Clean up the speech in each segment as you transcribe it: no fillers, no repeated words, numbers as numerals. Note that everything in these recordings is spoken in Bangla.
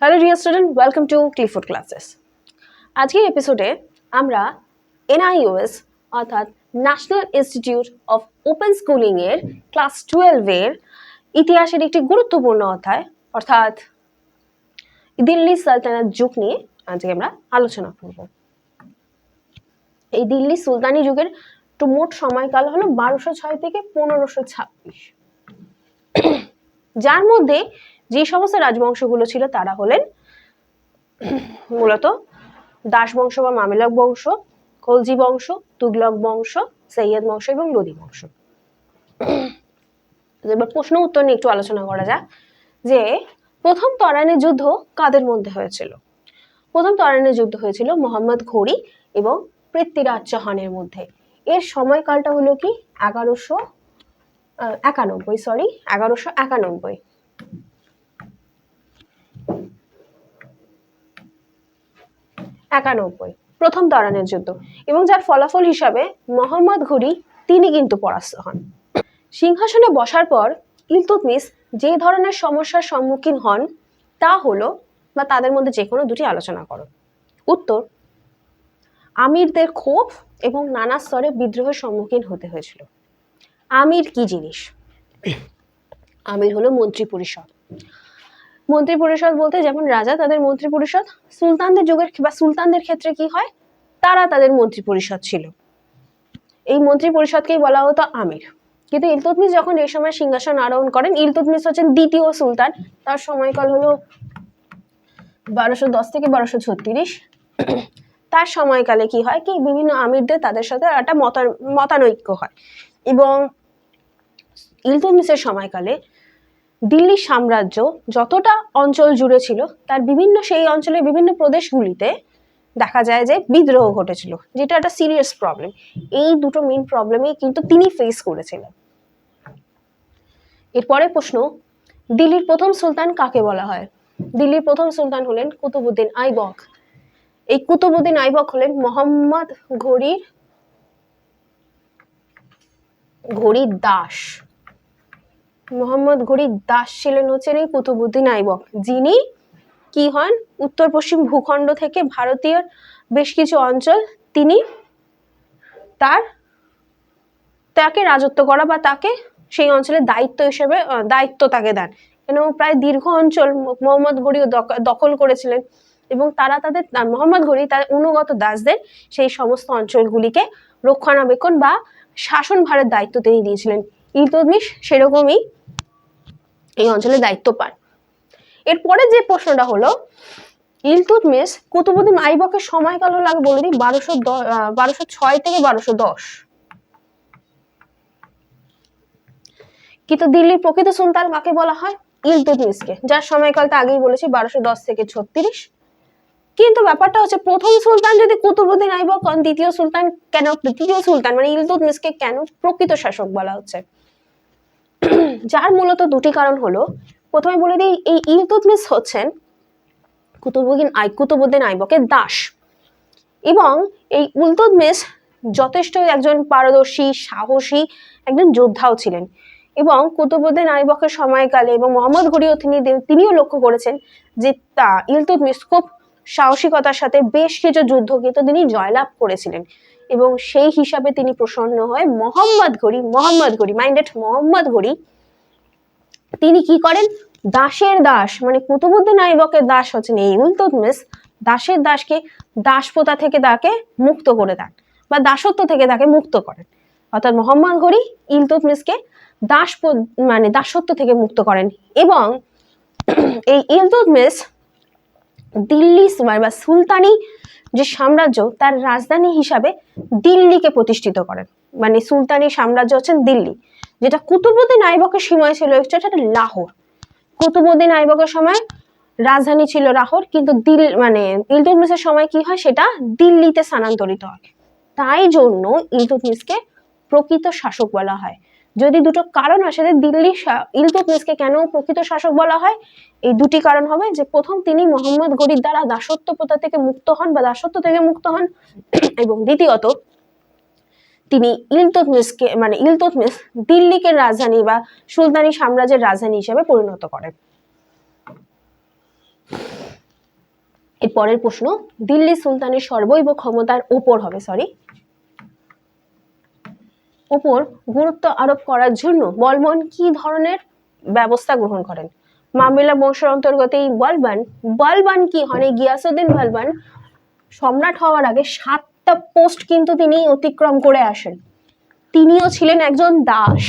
Hello dear student, welcome to ক্লিফুড ক্লাসেস। আজকের এপিসোডে আমরা এনআইওএস অর্থাৎ national institute of open schooling এর ক্লাস 12 এর ইতিহাসের একটি গুরুত্বপূর্ণ অধ্যায় অর্থাৎ দিল্লি সালতানাত যুগ নিয়ে আজকে আমরা আলোচনা করব। এই দিল্লি সুলতানি যুগের মোট সময়কাল হলো 1206 থেকে 1526, যার মধ্যে যে সমস্ত রাজবংশগুলো ছিল তারা হলেন মূলত দাস বংশ বা মামেলক বংশ, খলজি বংশ, তুগলক বংশ, সৈয়দ বংশ এবং লোদি বংশ। এবার প্রশ্ন উত্তর নিয়ে একটু আলোচনা করা যাক যে প্রথম তরাইনের যুদ্ধ কাদের মধ্যে হয়েছিল। প্রথম তরাইনের যুদ্ধ হয়েছিল মোহাম্মদ ঘোরি এবং পৃথ্বীরাজ চৌহানের মধ্যে। এর সময়কালটা হলো কি 1191। প্রথম তরাইনের যুদ্ধ, এবং যার ফলাফল হিসাবে মোহাম্মদ ঘুরি তিনি কিন্তু পরাস্ত হন। সিংহাসনে বসার পর ইলতুৎমিশ যে ধরনের সমস্যার সম্মুখীন হন তা হলো, বা তাদের মধ্যে যে কোনো দুটি আলোচনা করো। উত্তর: আমিরদের ক্ষোভ এবং নানা স্তরে বিদ্রোহের সম্মুখীন হতে হয়েছিল। আমির কি জিনিস? আমির হলো মন্ত্রী পরিষদ। মন্ত্রী পরিষদ বলতে যেমন রাজা তাদের মন্ত্রী পরিষদ, সুলতানদের যুগের বা সুলতানদের ক্ষেত্রে কি হয়, তারা তাদের মন্ত্রী পরিষদ ছিল। এই মন্ত্রী পরিষদকেই বলা হতো আমির। কিন্তু ইলতুৎমিশ যখন এই সময় সিংহাসন আরোহণ করেন, ইলতুৎমিশ হচ্ছেন দ্বিতীয় সুলতান, তার সময়কাল হলো 1210 থেকে 1236। তার সময়কালে কি হয় কি, বিভিন্ন আমিরদের তাদের সাথে একটা মতানৈক্য হয়, এবং ইলতুৎমিশের সময়কালে দিল্লি সাম্রাজ্য যতটা অঞ্চল জুড়ে ছিল তার সেই অঞ্চলের বিভিন্ন প্রদেশগুলিতে দেখা যায় যে বিদ্রোহ ঘটেছিল, যেটা একটা সিরিয়াস প্রবলেম। এই দুটো মেইন প্রবলেমই কিন্তু তিনি ফেস করেছিলেন। এরপরে প্রশ্ন, দিল্লির প্রথম সুলতান কাকে বলা হয়? দিল্লির প্রথম সুলতান হলেন কুতুবউদ্দিন আইবক। এই কুতুবউদ্দিন আইবক হলেন মোহাম্মদ ঘুরির দাস। মোহাম্মদ ঘুরির দাস ছিলেন হচ্ছেন এই কুতুবউদ্দিন আইবক, যিনি কি হন, উত্তর পশ্চিম ভূখণ্ড থেকে ভারতীয় বেশ কিছু অঞ্চল তিনি তাকে রাজত্ব করা বা তাকে সেই অঞ্চলের দায়িত্ব তাকে দেন। কেন প্রায় দীর্ঘ অঞ্চল মোহাম্মদ ঘুরি দখল করেছিলেন, এবং মোহাম্মদ ঘুরি তার অনুগত দাসদের সেই সমস্ত অঞ্চলগুলিকে রক্ষণাবেক্ষণ বা শাসনভারের দায়িত্ব তিনি দিয়েছিলেন। ইলতুৎমিশ সেরকমই এই অঞ্চলের দায়িত্ব পান। এরপরে যে প্রশ্নটা হলো, ইলতুৎমিশ কুতুবউদ্দিন আইবকের সময়কাল হলো, আগে বলে দিই, 1206 থেকে 1210। কিন্তু দিল্লির প্রকৃত সুলতান কাকে বলা হয়? ইলতুৎমিশকে, যার সময়কালটা আগেই বলেছি 1210 থেকে 36। কিন্তু ব্যাপারটা হচ্ছে, প্রথম সুলতান যদি কুতুবউদ্দিন আইবক হন, দ্বিতীয় সুলতান মানে ইলতুৎমিশকে কেন প্রকৃত শাসক বলা হচ্ছে? যার মূলত দুটি কারণ হলো। প্রথমে বলে দিই, এই ইলতুৎমিশ হচ্ছেন কুতুবউদ্দিন আইবকের দাস, এবং এই ইলতুৎমিশ যথেষ্ট একজন পারদর্শী সাহসী একজন যোদ্ধাও ছিলেন, এবং কুতুবউদ্দিন আইবকের সময়কালে এবং মোহাম্মদ ঘুরিও তিনিও লক্ষ্য করেছেন যে ইলতুৎমিশ খুব সাহসিকতার সাথে বেশ কিছু যুদ্ধ কিন্তু তিনি জয়লাভ করেছিলেন, এবং সেই হিসাবে তিনি প্রসন্ন হয়ে মোহাম্মদ ঘুরি তিনি কি করেন, দাসের দাস মানে কুতুবউদ্দিন আইবকের দাস হচ্ছেন এই ইলতুৎমিশ, দাসের দাসকে দাসপ্রথা থেকে তাকে মুক্ত করে দেন বা দাসত্ব থেকে তাকে মুক্ত করেন। অর্থাৎ মোহাম্মদ ঘুরি ইলতুৎমিশকে দাসত্ব থেকে মুক্ত করেন, এবং এই ইলতুৎমিশ দিল্লি বা সুলতানি যে সাম্রাজ্য তার রাজধানী হিসাবে দিল্লিকে প্রতিষ্ঠিত করেন। মানে সুলতানি সাম্রাজ্য হচ্ছেন দিল্লি, যেটা কুতুবউদ্দিন আইবকের সময় ছিল একটা লাহোর। কুতুবউদ্দিন আইবকের সময় রাজধানী ছিল লাহোর, কিন্তু ইলতুৎমিশের সময় কি হয়, সেটা দিল্লিতে স্থানান্তরিত হয়। তাই জন্য ইলতুৎমিশকে প্রকৃত শাসক বলা হয়। যদি দুটো কারণ আসে যে ইলতুৎমিশকে কেন প্রকৃত শাসক বলা হয়, এই দুটি কারণ হবে যে প্রথম, তিনি মোহাম্মদ ঘুরির দ্বারা দাসত্ব প্রথা থেকে মুক্ত হন বা দাসত্ব থেকে মুক্ত হন, এবং দ্বিতীয়ত তিনি ইলতুৎমিশ দিল্লিকে রাজধানী বা সুলতানি সাম্রাজ্যের রাজধানী হিসেবে পরিণত করেন। এর পরের প্রশ্ন, দিল্লি সুলতানের সর্বৈব ক্ষমতার উপর গুরুত্ব আরোপ করার জন্য বলবন কি ধরনের ব্যবস্থা গ্রহণ করেন? মামিলা বংশের অন্তর্গত এই বলবান কি হন? গিয়াসউদ্দিন বলবান সম্রাট হওয়ার আগে 7টা পোস্ট কিন্তু তিনি অতিক্রম করে আসেন। তিনিও ছিলেন একজন দাস,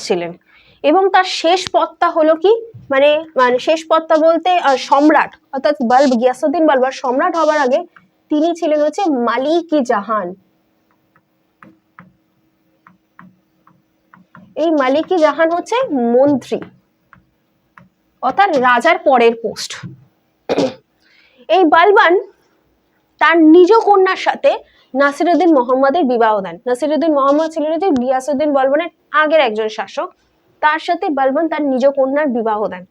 ছিলেন এবং তার শেষ পদটা হলো কি, মানে শেষ পদটা বলতে সম্রাট, অর্থাৎ গিয়াসউদ্দিন বলবান সম্রাট হওয়ার আগে তিনি ছিলেন হচ্ছে মালিক-ই-জাহান। এই মালিক-ই-জাহান হচ্ছে মন্ত্রী, অর্থাৎ রাজার পরের পোস্ট। এই বলবান তার নিজ কন্যার সাথে নাসিরউদ্দিন মোহাম্মদের বিবাহ দেন। নাসিরউদ্দিন মোহাম্মদ ছিলেন যে গিয়াসউদ্দিন বলবানের আগের একজন শাসক, তার সাথে বলবান তার নিজ কন্যার বিবাহ দেন।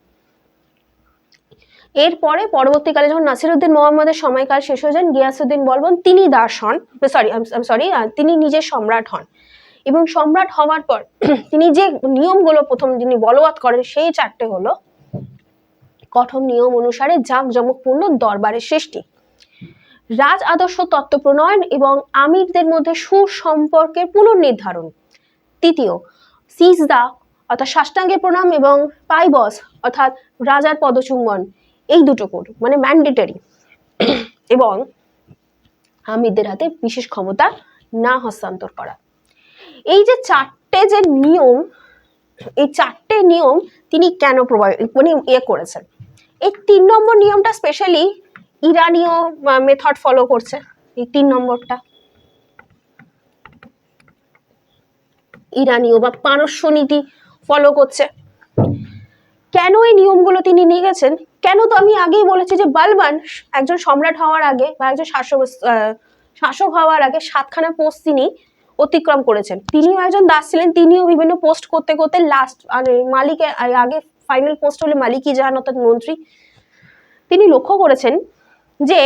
এরপরে পরবর্তীকালে যখন নাসিরউদ্দিন মোহাম্মদের সময়কাল শেষ হয়ে যান, গিয়াসউদ্দিন বলবান তিনি দাস হন, তিনি নিজে সম্রাট হন এবং সম্রাট হওয়ার পর তিনি যে নিয়মগুলো প্রথম যিনি বলবৎ করেন সেই 4টে হলো: কঠোর নিয়ম অনুসারে জাঁকজমকপূর্ণ দরবারের সৃষ্টি, রাজ আদর্শ তত্ত্ব প্রণয়ন এবং আমিরদের মধ্যে সুসম্পর্কের পুনর্নির্ধারণ। তৃতীয়, সিজদা অর্থাৎ সাষ্টাঙ্গে প্রণাম এবং পাইবস অর্থাৎ রাজার পদচুম্বন, এই দুটো কোড মানে ম্যান্ডেটরি, এবং আমিরদের হাতে বিশেষ ক্ষমতা না হস্তান্তর করা। এই যে 4টে যে নিয়ম, এই 4টে নিয়ম তিনি কেন করেছেন? এই 3 নম্বর নিয়মটা স্পেশালি ইরানীয় মেথড ফলো করছে। এই 3 নম্বরটা ইরানীয় বা পারস্য নীতি ফলো করছে। কেন এই নিয়মগুলো তিনি নিয়ে গেছেন? কেন? তো আমি আগেই বলেছি যে বলবান একজন সম্রাট হওয়ার আগে বা একজন শাসক হওয়ার আগে 7খানা পোস্ট তিনি অতিক্রম করেছেন। তিনিও একজন দাস ছিলেন, তিনিও বিভিন্ন পোস্ট করতে করতে লাস্ট মালিকের আগে ফাইনাল পোস্ট হলো মালিক-ই-জাহান অর্থাৎ মন্ত্রী। তিনি লক্ষ্য করেছেন যে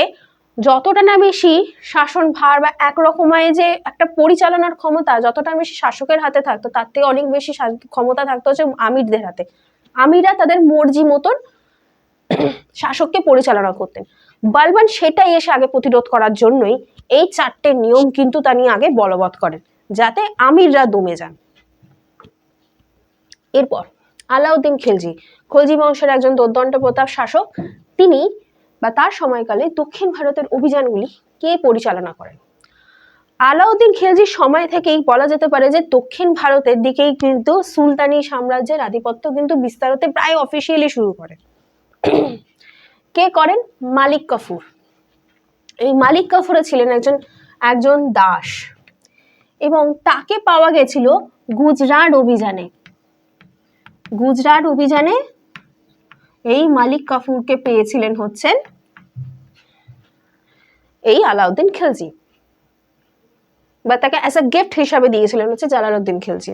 যতটা না বেশি শাসন ভার বা একরকমায় যে একটা পরিচালনার ক্ষমতা যতটা বেশি শাসকের হাতে থাকতো, তার থেকে অনেক বেশি ক্ষমতা থাকতো হচ্ছে আমিরদের হাতে। আমিররা তাদের মর্জি মতন শাসককে পরিচালনা করতেন। বলবান সেটাই এসে আগে প্রতিরোধ করার জন্যই এই 4টে নিয়ম কিন্তু তিনি আগে বলবৎ করেন, যাতে আমিররা দমে যান। এরপর আলাউদ্দিন খলজি বংশের একজন দুর্দান্ত প্রতাপ শাসক, তিনি বা তার সময়কালে দক্ষিণ ভারতের অভিযানগুলি কে পরিচালনা করেন? আলাউদ্দিন খিলজির সময় থেকেই বলা যেতে পারে যে দক্ষিণ ভারতের দিকেই কিন্তু সুলতানি সাম্রাজ্যের আধিপত্য কিন্তু বিস্তার হতে প্রায় অফিসিয়ালি শুরু করে। কে করেন? মালিক কাফুর। এই মালিক কাফুরে ছিলেন একজন দাস এবং তাকে পাওয়া গেছিল গুজরাট অভিযানে। এই মালিক কাফুরকে পেয়েছিলেন হচ্ছেন এই আলাউদ্দিন খিলজি, বা তাকে অ্যাজ আ গিফট হিসাবে দিয়েছিলেন হচ্ছে জালালউদ্দিন খিলজি।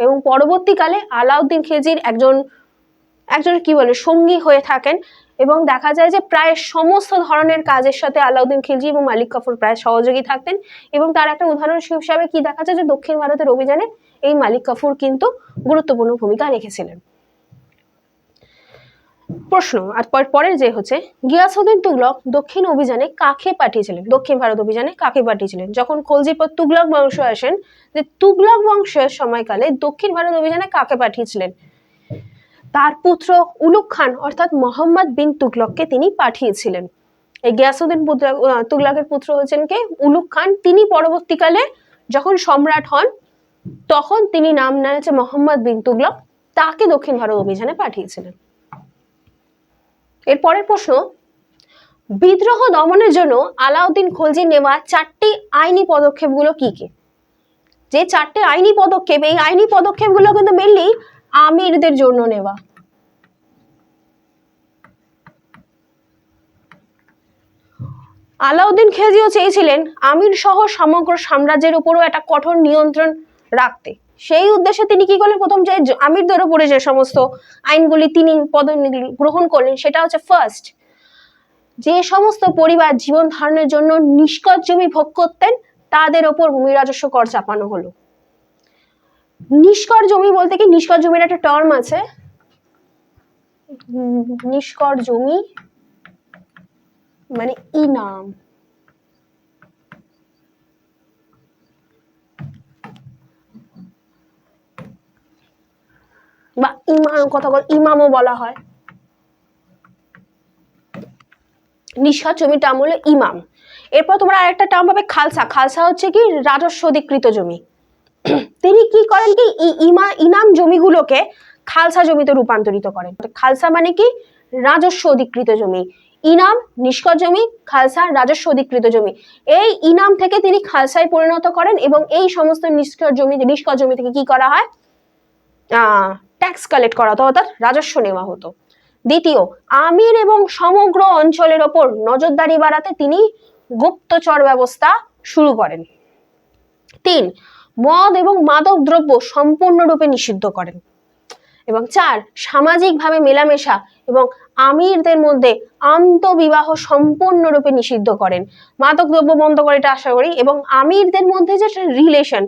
এবং পরবর্তীকালে আলাউদ্দিন খিলজির একজন কি বলে সঙ্গী হয়ে থাকেন এবং দেখা যায় যে প্রায় সমস্ত ধরনের কাজের সাথে আলাউদ্দিন খিলজি এবং মালিক কাফুর প্রায় সহযোগী থাকতেন। এবং তার একটা উদাহরণ হিসাবে কি দেখা যায় যে দক্ষিণ ভারতের অভিযানে এই মালিক কাফুর কিন্তু গুরুত্বপূর্ণ ভূমিকা রেখেছিলেন। প্রশ্ন আর পরের যে হচ্ছে গিয়াসউদ্দিন তুগলক দক্ষিণ ভারত অভিযানে কাকে পাঠিয়েছিলেন? যখন খলজির পর তুগলক বংশ আসেন, যে তুগলক বংশের সময়কালে দক্ষিণ ভারত অভিযানে কাকে পাঠিয়েছিলেন? তার পুত্র উলুগ খান অর্থাৎ মোহাম্মদ বিন তুগলককে তিনি পাঠিয়েছিলেন। এই গিয়াসউদ্দিন তুগলকের পুত্র হচ্ছেন কে? উলুগ খান। তিনি পরবর্তীকালে যখন সম্রাট হন তখন তিনি নাম নেন হচ্ছে মোহাম্মদ বিন তুগলক, তাকে দক্ষিণ ভারত অভিযানে পাঠিয়েছিলেন। এর পরের প্রশ্ন, বিদ্রোহ দমনের জন্য আলাউদ্দিন খলজি নেওয়া 4টি আইনি পদক্ষেপগুলো কি কি? যে 4টে আইনি পদক্ষেপ, এই আইনি পদক্ষেপগুলো কিন্তু মেনলি আমিরদের জন্য নেওয়া। আলাউদ্দিন খিলজিও চেয়েছিলেন আমির সহ সমগ্র সাম্রাজ্যের উপরও একটা কঠোর নিয়ন্ত্রণ রাখতে। সেই উদ্দেশ্যে তিনি কি করলেন? প্রথম যে আমিরদের উপরে যে সমস্ত আইনগুলি তিনি গ্রহণ করলেন সেটা হচ্ছে ফার্স্ট, যে সমস্ত পরিবার জীবন ধারণের জন্য নিষ্কর জমি ভোগ করতেন তাদের ওপর ভূমি রাজস্ব কর চাপানো হলো। নিষ্কর জমি বলতে কি, নিষ্কর জমির একটা টার্ম আছে, নিষ্কর জমি মানে ইনাম, বা ইমাম, কথা বল ইমামও বলা হয়। নিষ্কর জমির টার্ম হলো ইমাম। এরপর তোমরা আরেকটা টার্ম পাবে খালসা। খালসা হচ্ছে কি রাজস্ব অধিকৃত জমি। তিনি কি করেন কি ইনাম জমিগুলোকে খালসা জমিতে রূপান্তরিত করেন। খালসা মানে কি রাজস্ব অধিকৃত জমি। ইনাম নিষ্কর জমি, খালসা রাজস্ব অধিকৃত জমি। এই ইনাম থেকে তিনি খালসায় পরিণত করেন এবং এই সমস্ত নিষ্কর জমি থেকে কি করা হয়, ট্যাক্স কালেক্ট করা হতো, অর্থাৎ রাজস্ব নেওয়া হতো। দ্বিতীয়, আমির এবং সমগ্র অঞ্চলের ওপর নজরদারি বাড়াতে তিনি গুপ্তচর ব্যবস্থা শুরু করেন। 3, মদ এবং মাদক দ্রব্য সম্পূর্ণরূপে নিষিদ্ধ করেন। এবং 4, সামাজিকভাবে মেলামেশা এবং আমিরদের মধ্যে আন্তঃবিবাহ সম্পূর্ণরূপে নিষিদ্ধ করেন। মাদক দ্রব্য বন্ধ করে, এটা আশা করি। এবং আমিরদের মধ্যে যে রিলেশন,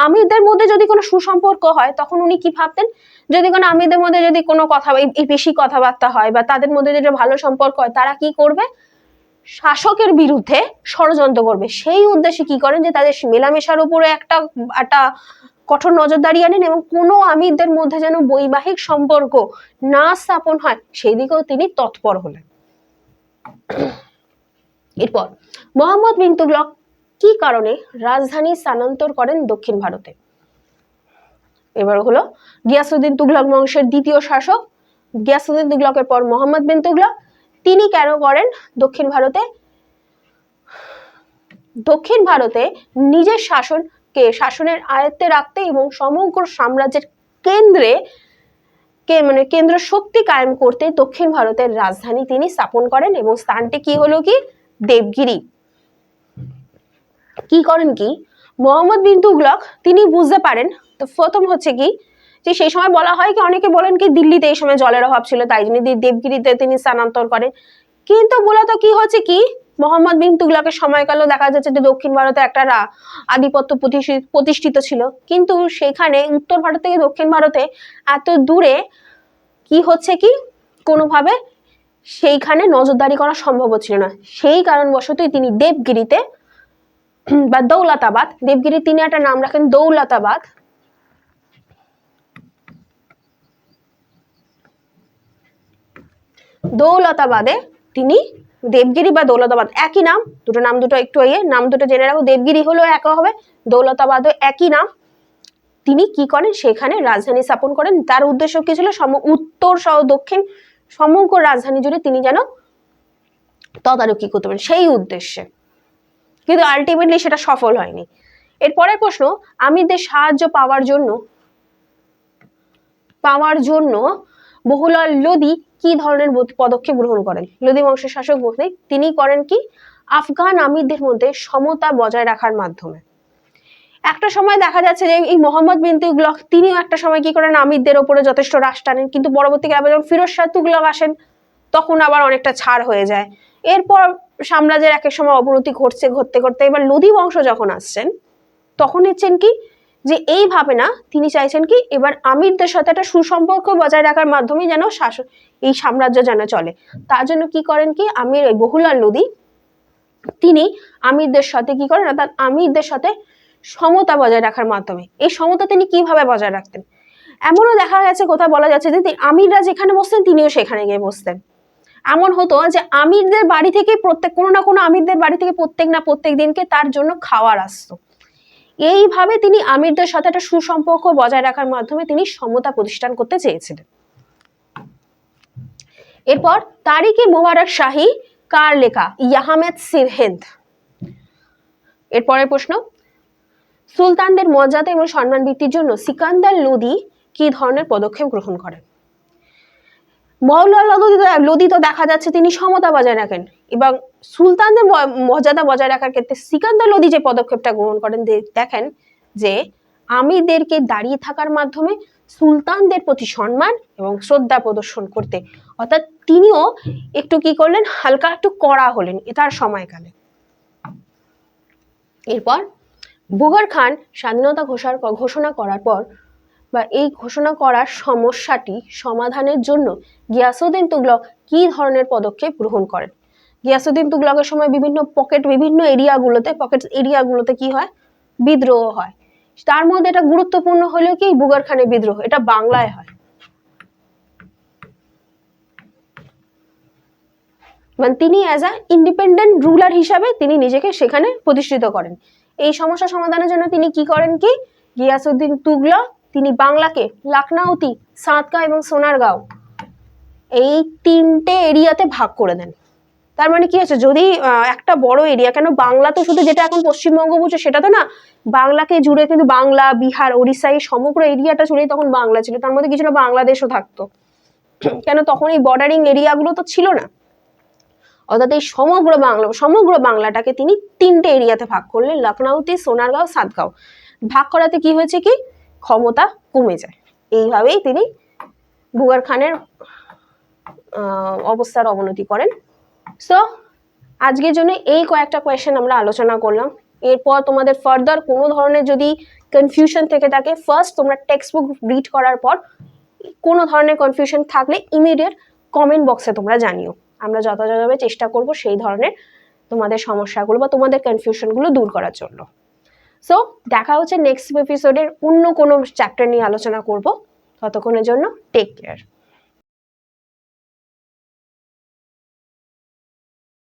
আমিরদের মধ্যে যদি কোনো সুসম্পর্ক হয়, তখন উনি কি ভাবতেন, যদি কোনো আমিরদের মধ্যে যদি কোনো কথা বেশি কথাবার্তা হয় বা তাদের মধ্যে যেটা ভালো সম্পর্ক হয়, তারা কি করবে, শাসকের বিরুদ্ধে ষড়যন্ত্র করবে। সেই উদ্দেশ্যে কি করেন যে তাদের মেলামেশার উপরে একটা কঠোর নজরদারি আনেন এবং কোনো আমিরদের মধ্যে যেন বৈবাহিক সম্পর্ক না স্থাপন হয় সেই দিকেও তিনি তৎপর হলেন। এরপর মোহাম্মদ বিন তুগলক কি কারণে রাজধানী স্থানান্তর করেন দক্ষিণ ভারতে? এবার হলো গিয়াসউদ্দিন তুগলক বংশের দ্বিতীয় শাসক গিয়াসউদ্দিন তুগলকের পর মোহাম্মদ বিন তুগলক, তিনি কেন করেন দক্ষিণ ভারতে নিজের শাসনের আয়ত্তে রাখতে এবং সমগ্র সাম্রাজ্যের কেন্দ্র শক্তি কায়েম করতে দক্ষিণ ভারতের রাজধানী তিনি স্থাপন করেন। এবং স্থানটি কি হলো কি দেবগিরি। কি করেন কি মোহাম্মদ বিন তুগলক, তিনি বুঝতে পারেন, তো প্রথম হচ্ছে কি যে সেই সময় বলা হয় কি, অনেকে বলেন কি দিল্লিতে এই সময় জলের অভাব ছিল, তাই জন্য দেবগিরিতে তিনি স্থানান্তর করেন। কিন্তু মূলত কি হচ্ছে কি মোহাম্মদ বিন তুগলকের সময়কালেও দেখা যাচ্ছে যে দক্ষিণ ভারতে একটা আধিপত্য প্রতিষ্ঠিত ছিল, কিন্তু সেখানে উত্তর ভারত থেকে দক্ষিণ ভারতে এত দূরে কি হচ্ছে কি কোনোভাবে সেইখানে নজরদারি করা সম্ভব ছিল না। সেই কারণবশতই তিনি দেবগিরিতে বা দৌলতাবাদ, দেবগিরি তিনি একটা নাম রাখেন দৌলতাবাদ, দৌলতাবাদে তিনি দেবগিরি বা দৌলতাবাদ একই নাম, দুটো নাম দুটো একটু নাম দুটো জেনে রাখো, দেবগিরি হলো এক হবে, দৌলতাবাদও একই নাম। তিনি কি করেন সেখানে রাজধানী স্থাপন করেন। তার উদ্দেশ্য কি ছিল, উত্তর সহ দক্ষিণ সমগ্র রাজধানী জুড়ে তিনি যেন তদারকি করতে পারেন সেই উদ্দেশ্যে, কিন্তু আলটিমেটলি সেটা সফল হয়নি। এরপরের প্রশ্ন, আমিরদের সাহায্য পাওয়ার জন্য বহুলাল লোদি কি ধরনের পদক্ষেপ গ্রহণ করেন? লোদি বংশের শাসক তিনি করেন কি আফগান আমিরদের মধ্যে সমতা বজায় রাখার মাধ্যমে। একটা সময় দেখা যাচ্ছে যে এই মোহাম্মদ বিন তুগলক তিনিও একটা সময় কি করেন, আমিরদের ওপরে যথেষ্ট রাশ টানেন, কিন্তু পরবর্তীকালে আবার যখন ফিরোজ শাহ তুগলক আসেন তখন আবার অনেকটা ছাড় হয়ে যায়। এরপর সাম্রাজ্যের এক এক সময় অবনতি ঘটতে ঘটতে এবার লোদি বংশ যখন আসছেন তখন হচ্ছেন কি যে এইভাবে না, তিনি চাইছেন কি এবার আমিরদের সাথে একটা সুসম্পর্ক বজায় রাখার মাধ্যমে যেন এই সাম্রাজ্য যেন চলে। তার জন্য কি করেন কি আমির বহুলাল লোদি তিনি আমিরদের সাথে কি করেন, অর্থাৎ আমিরদের সাথে সমতা বজায় রাখার মাধ্যমে। এই সমতা তিনি কিভাবে বজায় রাখতেন, এমনও দেখা গেছে, কোথাও বলা যাচ্ছে যে আমিররা যেখানে বসতেন তিনিও সেখানে গিয়ে বসতেন। এমন হতো যে আমিরদের বাড়ি থেকে কোনো না কোনো আমিরদের বাড়ি থেকে প্রত্যেক দিনকে তার জন্য খাওয়ার আসতো। এইভাবে তিনি আমিরদের সাথে একটা সুসম্পর্ক বজায় রাখার মাধ্যমে তিনি সমতা প্রতিষ্ঠান করতে চেয়েছিলেন। এরপর তারিকে মোবারক শাহী কার লেখা? ইয়াহমেদ সিরহিন্দ। এরপরের প্রশ্ন, সুলতানদের মর্যাদা এবং সম্মান বৃদ্ধির জন্য সিকান্দার লোদি কি ধরনের পদক্ষেপ গ্রহণ করেন? মৌলানা লোদি তো দেখা যাচ্ছে তিনি সমতা বজায় রাখেন, এবং সুলতানদের মর্যাদা বজায় রাখার ক্ষেত্রে সিকান্দার লোদি যে পদক্ষেপটা গ্রহণ করেন, দেখেন যে আমিরদেরকে দাঁড়িয়ে থাকার মাধ্যমে সুলতানদের প্রতি সম্মান এবং শ্রদ্ধা প্রদর্শন করতে, অর্থাৎ তিনিও একটু কি করলেন, হালকা একটু কড়া হলেন এটার সময়কালে। এরপর বুগার খান স্বাধীনতা ঘোষণা করার পর বা এই ঘোষণা করার সমস্যাটি সমাধানের জন্য গিয়াসউদ্দিন তুগলক কি ধরনের পদক্ষেপ গ্রহণ করেন? গিয়াসউদ্দিন তুগলকের সময় বিভিন্ন পকেট এরিয়াগুলোতে কি হয়, বিদ্রোহ হয়। তার মধ্যে এটা গুরুত্বপূর্ণ হলো কি বুগার খানের বিদ্রোহ, এটা বাংলায় হয়। মানে তিনি অ্যাজ আ ইন্ডিপেন্ডেন্ট রুলার হিসাবে তিনি নিজেকে সেখানে প্রতিষ্ঠিত করেন। এই সমস্যা সমাধানের জন্য তিনি কি করেন কি, গিয়াসউদ্দিন তুগলক তিনি বাংলাকে লখনৌতি, সাতগাঁও এবং সোনারগাঁও এই 3টে এরিয়াতে ভাগ করে দেন। তার মানে কি হচ্ছে, যদি একটা বড় এরিয়া, কেন বাংলা তো শুধু যেটা এখন পশ্চিমবঙ্গ বুঝছো সেটা তো না, বাংলাকে জুড়ে কিন্তু বাংলা, বিহার, ওড়িশা এই সমগ্র এরিয়াটা জুড়েই তখন বাংলা ছিল, তার মধ্যে কিছুটা বাংলাদেশও থাকতো। কেন তখন এই বর্ডারিং এরিয়াগুলো তো ছিল না। অর্থাৎ এই সমগ্র বাংলাটাকে তিনি 3টে এরিয়াতে ভাগ করলেন, লখনৌতি, সোনারগাঁও, সাতগাঁও। ভাগ করাতে কি হয়েছে কি, ক্ষমতা কমে যায়। এইভাবেই তিনি বুগার খানের অবস্থার অবনতি করেন। সো আজকের জন্য এই কয়েকটা কোয়েশ্চেন আমরা আলোচনা করলাম। এরপর তোমাদের ফার্দার কোনো ধরনের যদি কনফিউশন থেকে থাকে, ফার্স্ট তোমরা টেক্সট বুক রিড করার পর কোনো ধরনের কনফিউশন থাকলে ইমিডিয়েট কমেন্ট বক্সে তোমরা জানিও। আমরা যথাযথভাবে চেষ্টা করব সেই ধরনের তোমাদের সমস্যাগুলো বা তোমাদের কনফিউশনগুলো দূর করার জন্য। সো দেখা হচ্ছে নেক্সট এপিসোডের অন্য কোনো চ্যাপ্টার নিয়ে আলোচনা করব। ততক্ষণের জন্য টেক কেয়ার।